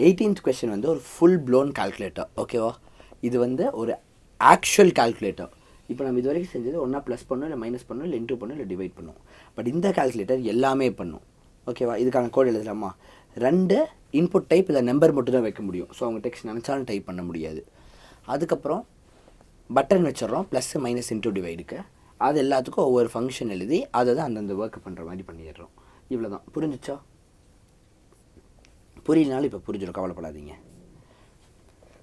18th question வந்து ஒரு full blown calculator. ஓகேவா? இது வந்து ஒரு ஆக்சுவல் கால்குலேட்டர். இப்போ நம்ம இது வரைக்கும் செஞ்சது ஒன்றா ப்ளஸ் பண்ணணும், இல்லை மைனஸ் பண்ணணும், இல்லை இன்டூ பண்ணணும், இல்லை டிவைட் பண்ணும். பட் இந்த கால்குலேட்டர் எல்லாமே பண்ணும். ஓகேவா? இதுக்கான கோட் எழுதலாமா? 2 இன்புட் டைப் இதில் நம்பர் மட்டும் தான் வைக்க முடியும். ஸோ அவங்க டெக்ஸ்ட் நினச்சாலும் டைப் பண்ண முடியாது. அதுக்கப்புறம் பட்டன் வச்சிடறோம், ப்ளஸ் மைனஸ் இன்டூ டிவைடுக்கு. அது எல்லாத்துக்கும் ஒவ்வொரு ஃபங்க்ஷன் எழுதி அதை தான் அந்தந்த ஒர்க்கு பண்ணுற மாதிரி பண்ணிடுறோம். இவ்வளோ தான். புரிஞ்சிச்சா? புரியலனாலும் இப்போ புரிஞ்சிடும், கவலைப்படாதீங்க.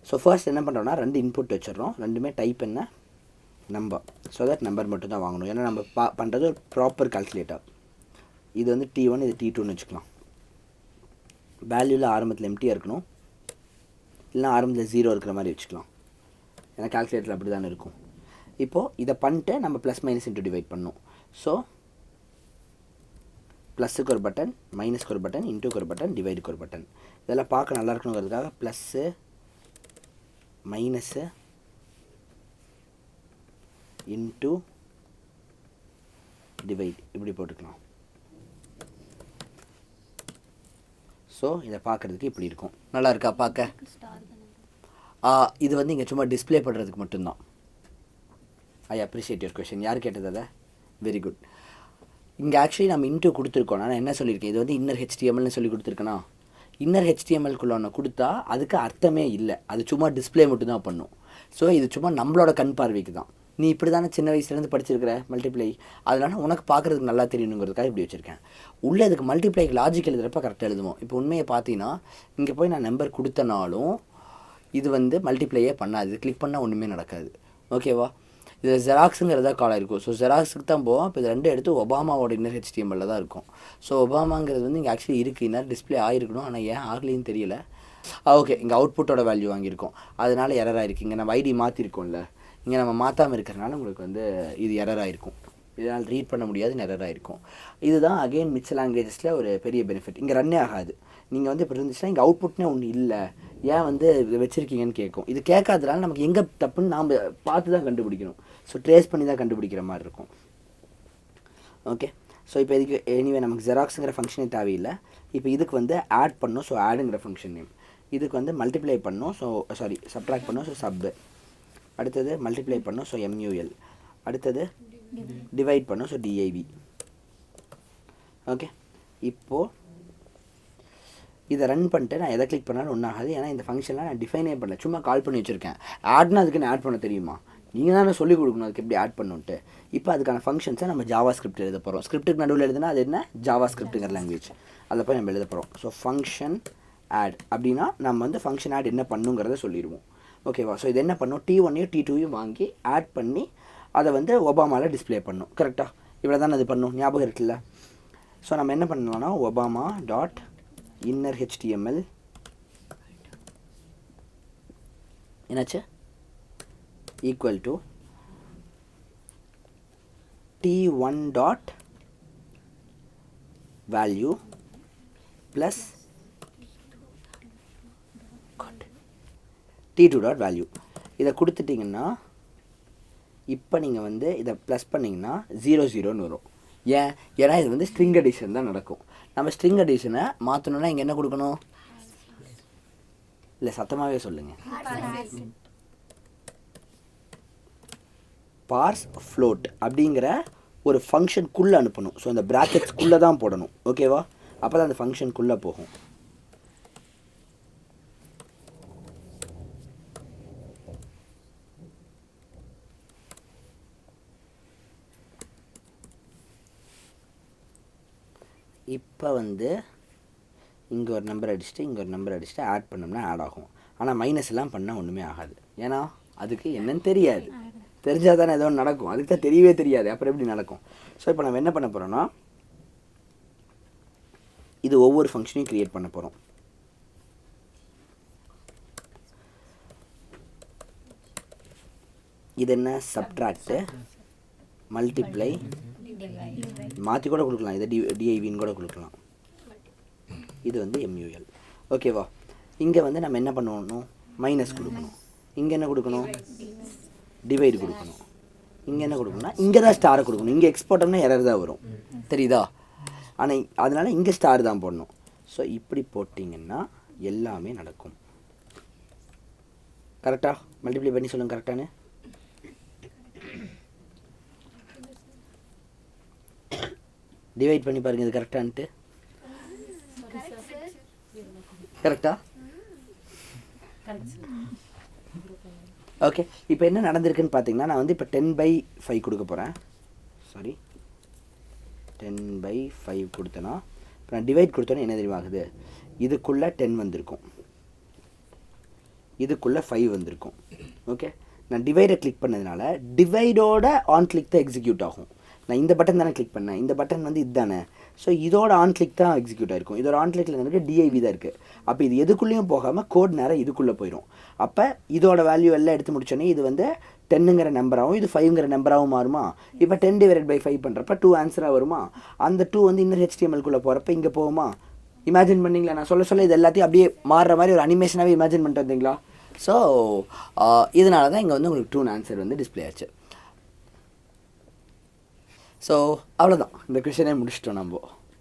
ஸோ ஃபர்ஸ்ட் என்ன பண்ணுறோன்னா 2 இன்புட் வச்சிடறோம். ரெண்டுமே டைப் என்ன? நம்பர். ஸோ தட் நம்பர் மட்டும் தான் வாங்கணும். ஏன்னா நம்ம பண்ணுறது ஒரு ப்ராப்பர் கால்குலேட்டர். இது வந்து T1, இது T2ன்னு வச்சுக்கலாம். வேல்யூவில் ஆரம்பத்தில் எம்டியாக இருக்கணும், இல்லைனா ஆரம்பத்தில் 0 இருக்கிற மாதிரி வச்சுக்கலாம். ஏன்னா கால்குலேட்டரில் அப்படி தானே இருக்கும். இப்போது இதை பண்ணிட்டு நம்ம ப்ளஸ் மைனஸ் இன்ட்டு டிவைட் பண்ணணும். ஸோ ப்ளஸுக்கு ஒரு பட்டன், மைனஸ்க்கு ஒரு பட்டன், இன்ட்டுக்கு ஒரு பட்டன், டிவைடுக்கு ஒரு பட்டன். இதெல்லாம் பார்க்க நல்லா இருக்கணுங்கிறதுக்காக ப்ளஸ்ஸு மைனஸு இன்ட்டு டிவைட் இப்படி போட்டுக்கலாம். ஸோ இதை பார்க்குறதுக்கு இப்படி இருக்கும். நல்லா இருக்கா பார்க்க? இது வந்து இங்கே சும்மா டிஸ்பிளே பண்ணுறதுக்கு மட்டும்தான். I appreciate your question. யார் கேட்டது அதை? Very good. இங்கே ஆக்சுவலி நம்ம இன்ட்டு கொடுத்துருக்கோம். நான் என்ன சொல்லியிருக்கேன், இது வந்து இன்னர் ஹெச்டிஎம்எல்னு சொல்லி கொடுத்துருக்கேனா? இன்னர் ஹெச்டிஎம்எல்குள்ள ஒன்று கொடுத்தா அதுக்கு அர்த்தமே இல்லை, அது சும்மா டிஸ்பிளே மட்டும்தான் பண்ணும். ஸோ இது சும்மா நம்மளோட கண் பார்வைக்கு தான். நீ இப்படி தானே சின்ன வயசுலேருந்து படிச்சிருக்கிற மல்டிப்ளை, அதனால் உனக்கு பார்க்குறதுக்கு நல்லா தெரியணுங்கிறதுக்காக இப்படி வச்சுருக்கேன். உள்ளே இதுக்கு மல்டிப்ளைக்கு லாஜிக் எழுதுறப்ப கரெக்டாக எழுதுவோம். இப்போ உண்மையை பார்த்தீங்கன்னா இங்கே போய் நான் நம்பர் கொடுத்தனாலும் இது வந்து மல்டிப்ளையே பண்ணாது. கிளிக் பண்ணால் ஒன்றுமே நடக்காது. ஓகேவா? இது ஜெராக்ஸுங்கிறதா கால் ஆகிருக்கும். ஸோ ஜெராக்ஸுக்கு தான் போவோம். இப்போ இது 2 எடுத்து ஒபாமாவோட இன்னர் ஹெச்டிஎம்எல்ல தான் இருக்கும். ஸோ ஒபாமாங்கிறது வந்து இங்கே ஆக்சுவலி இருக்குது, இன்னர் டிஸ்பிளே ஆகிருக்கணும், ஆனால் ஏன் ஆகலைன்னு தெரியல. ஓகே, இங்கே அவுட்புட்டோட வேல்யூ வாங்கியிருக்கோம், அதனால் எரராக இருக்குது. இங்கே நம்ம ஐடி மாற்றிருக்கோம்ல, இங்கே நம்ம மாற்றாமல் இருக்கிறனால உங்களுக்கு வந்து இது எரராக இருக்கும். இதனால் ரீட் பண்ண முடியாதுன்னு எரராக இருக்கும். இதுதான் அகெயின் மிச்ச லாங்குவேஜஸில் ஒரு பெரிய பெனிஃபிட். இங்கே ரன்னே ஆகாது. நீங்கள் வந்து இப்போ இருந்துச்சுன்னா இங்கே அவுட்புட்னே ஒன்று இல்லை, ஏன் வந்து வச்சுருக்கீங்கன்னு கேட்கும். இது கேட்காதனால நமக்கு எங்கே தப்புன்னு நாம் பார்த்து தான் கண்டுபிடிக்கணும். ஸோ ட்ரேஸ் பண்ணி தான் கண்டுபிடிக்கிற மாதிரி இருக்கும். ஓகே, ஸோ இப்போ இதுக்கு எனிவே நமக்கு ஜெராக்ஸுங்கிற ஃபங்க்ஷனே தேவையில்லை. இப்போ இதுக்கு வந்து ஆட் பண்ணணும். ஸோ ஆடுங்கிற ஃபங்க்ஷன் நேம். இதுக்கு வந்து மல்டிப்ளை பண்ணணும். ஸோ சாரி சப்ட்ராக்ட் பண்ணணும். So sub. அடுத்தது மல்டிப்ளை பண்ணணும். So MUL. அடுத்தது டிவைட் பண்ணணும். So DIV. ஓகே, இப்போது இதை ரன் பண்ணிட்டு நான் எதை கிளிக் பண்ணாலும் ஒன்றும் ஆகாது. ஏன்னா இந்த ஃபங்க்ஷன்லாம் நான் டிஃபைனே பண்ணல, சும்மா கால் பண்ணி வச்சுருக்கேன். ஆட்னா அதுக்கு நான் ஆட் பண்ண தெரியுமா? நீங்கள் தானே சொல்லிக் கொடுக்கணும் அதுக்கு எப்படி ஆட் பண்ணுன்ட்டு. இப்போ அதுக்கான ஃபங்க்ஷன்ஸை நம்ம JavaScript எழுத போகிறோம். ஸ்கிரிப்ட்டுக்கு நடுவில் எழுதுனா அது என்ன? JavaScriptங்கிற லாங்குவேஜ். அதில் போய் நம்ம எழுத போகிறோம். ஸோ ஃபங்க்ஷன் ஆட் அப்படின்னா நம்ம வந்து ஃபங்க்ஷன் ஆட் என்ன பண்ணுங்கிறத சொல்லிடுவோம். ஓகேவா? ஸோ இது என்ன பண்ணும்? T1ஐயும் T2ஐயும் வாங்கி ஆட் பண்ணி அதை வந்து ஒபாமாவில் டிஸ்பிளே பண்ணும். கரெக்டாக? இவ்வளோ தானே அது பண்ணும். ஞாபகம் இருக்குல்ல? ஸோ நம்ம என்ன பண்ணலாம்னா ஒபாமா டாட் இன்னர் HTML என்னாச்சு equal to T1 dot value plus T2 dot value. இதை கொடுத்துட்டிங்கன்னா இப்போ நீங்கள் வந்து இதை ப்ளஸ் பண்ணிங்கன்னா 0 வரும். ஏன்னா இது வந்து ஸ்ட்ரிங் அடிஷன் தான் நடக்கும். நம்ம ஸ்ட்ரிங் அடிஷனை மாற்றணுன்னா இங்கே என்ன கொடுக்கணும்? இல்லை சத்தமாகவே சொல்லுங்கள். பார்ஸ் ஃப்ளோட் அப்படிங்கிற ஒரு ஃபங்க்ஷனுக்குள்ளே அனுப்பணும். ஸோ அந்த ப்ராக்கெட்ஸ்குள்ளே தான் போடணும். ஓகேவா? அப்போ தான் அந்த ஃபங்க்ஷனுக்குள்ளே போகும். இப்போ வந்து இங்கே ஒரு நம்பர் அடிச்சுட்டு இங்கே ஒரு நம்பர் அடிச்சுட்டு ஆட் பண்ணோம்னா ஆட் ஆகும். ஆனால் மைனஸ் எல்லாம் பண்ணால் ஒன்றுமே ஆகாது. ஏன்னா அதுக்கு என்னன்னு தெரியாது. தெரிஞ்சால் தானே ஏதோ ஒன்று நடக்கும். அதுக்கு தான் தெரியவே தெரியாது, அப்புறம் எப்படி நடக்கும்? ஸோ இப்போ நம்ம என்ன பண்ண போகிறோன்னா இது ஒவ்வொரு ஃபங்க்ஷனையும் க்ரியேட் பண்ண போகிறோம். இது என்ன? சப்ட்ராக்ட், மல்டிப்ளை, மாற்றி கூட கொடுக்கலாம். இதை டிஐவின்னு கூட கொடுக்கலாம். இது வந்து எம்யூஎல். ஓகேவா? இங்கே வந்து நம்ம என்ன பண்ணணும்? மைனஸ் கொடுக்கணும். இங்கே என்ன கொடுக்கணும்? டிவைடு கொடுக்கணும். இங்கே என்ன கொடுக்கணும்னா இங்கே தான் ஸ்டாரை கொடுக்கணும். இங்கே எக்ஸ்போர்ட்டம்னா எரர் தான் வரும், தெரியுதா? ஆனால் அதனால் இங்கே ஸ்டார் தான் போடணும். ஸோ இப்படி போட்டிங்கன்னா எல்லாமே நடக்கும். கரெக்டா? மல்டிப்ளை பண்ணி சொல்லுங்கள் கரெக்டானு. டிவைட் பண்ணி பாருங்கள் இது கரெக்டான்ட்டு. கரெக்டா? ஓகே, இப்போ என்ன நடந்திருக்குன்னு பார்த்தீங்கன்னா, நான் வந்து இப்போ 10/5 கொடுக்க போகிறேன். சாரி, 10/5 கொடுத்தேன்னா இப்போ நான் டிவைட் கொடுத்தோன்னே என்ன தெரியுமா ஆகுது? இதுக்குள்ளே 10 வந்திருக்கும், இதுக்குள்ளே 5 வந்திருக்கும். ஓகே, நான் டிவைடை கிளிக் பண்ணதுனால டிவைடோட ஆன் கிளிக் தான் எக்ஸிக்யூட் ஆகும். நான் இந்த பட்டன் தானே கிளிக் பண்ணேன், இந்த பட்டன் வந்து இதுதானே. ஸோ இதோட ஆன் கிளிக் தான் எக்ஸிக்யூட் ஆகிருக்கும். இதோட ஆன் கிளிக்கில் எனக்கு டிஐவி தான் இருக்குது. அப்போ இது எதுக்குள்ளேயும் போகாமல் கோட் நேரம் இதுக்குள்ளே போயிடும். அப்போ இதோட வேல்யூ எல்லாம் எடுத்து முடிச்சோன்னே இது வந்து 10ங்கிற நம்பராகவும் இது 5ங்கிற நம்பராகவும் மாறுமா? இப்போ 10/5 பண்ணுறப்ப 2 ஆன்சராக வருமா? அந்த 2 வந்து இன்னர் HTML-குள்ளே போகிறப்ப இங்கே போகுமா? இமேஜின் பண்ணிங்களா? நான் சொல்ல இது எல்லாத்தையும் அப்படியே மாறுற மாதிரி ஒரு அனிமேஷனாகவே இமேஜின் பண்ணிட்டு வந்தீங்களா? ஸோ இதனால தான் இங்கே வந்து உங்களுக்கு 2 ஆன்சர் வந்து டிஸ்பிளே ஆச்சு. ஸோ அவ்வளோதான், இந்த கொஷனே முடிச்சிட்டோம் நம்ம.